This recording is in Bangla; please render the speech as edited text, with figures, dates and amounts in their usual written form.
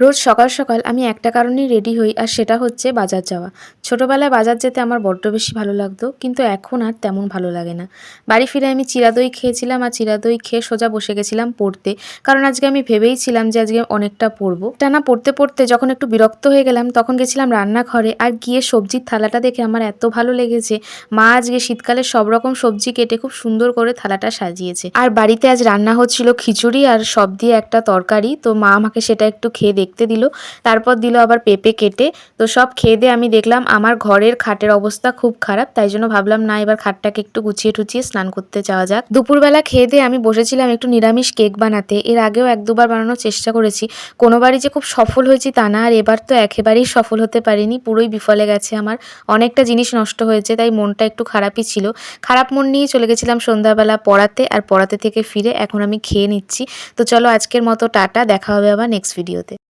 রোজ সকাল সকাল আমি একটা কারণেই রেডি হই, আর সেটা হচ্ছে বাজার যাওয়া। ছোটবেলায় বাজার যেতে আমার বড্ড বেশি ভালো লাগতো, কিন্তু এখন আর তেমন ভালো লাগে না। বাড়ি ফিরে আমি চিরা দই খেয়েছিলাম, আর চিরা দই খেয়ে সোজা বসে গেছিলাম পড়তে। কারণ আজকে আমি ভেবেইছিলাম যে আজকে অনেকটা পড়বো। টানা পড়তে পড়তে যখন একটু বিরক্ত হয়ে গেলাম, তখন গেছিলাম রান্নাঘরে, আর গিয়ে সবজির থালাটা দেখে আমার এত ভালো লেগেছে। মা আজকে শীতকালে সব রকম সবজি কেটে খুব সুন্দর করে থালাটা সাজিয়েছে। আর বাড়িতে আজ রান্না হচ্ছিল খিচুড়ি আর সব দিয়ে একটা তরকারি। তো মা আমাকে সেটা একটু খেয়ে দেখতে দিল, তারপর দিল আবার পেঁপে কেটে। তো সব খেয়ে দিয়ে আমি দেখলাম আমার ঘরের খাটের অবস্থা খুব খারাপ, তাই জন্য ভাবলাম না, এবার খাটটাকে একটু গুছিয়ে টুচিয়ে স্নান করতে যাওয়া যাক। দুপুরবেলা খেয়ে দিয়ে আমি বসেছিলাম একটু নিরামিষ কেক বানাতে। এর আগেও এক দুবার বানানোর চেষ্টা করেছি, কোনোবারই যে খুব সফল হয়েছি তা না, আর এবার তো একেবারেই সফল হতে পারিনি, পুরোই বিফলে গেছে আমার। অনেকটা জিনিস নষ্ট হয়েছে, তাই মনটা একটু খারাপই ছিল। খারাপ মন নিয়ে চলে গেছিলাম সন্ধ্যাবেলা পড়াতে, আর পড়াতে থেকে ফিরে এখন আমি খেয়ে নিচ্ছি। তো চলো আজকের মতো টাটা, দেখা হবে আবার নেক্সট ভিডিওতে।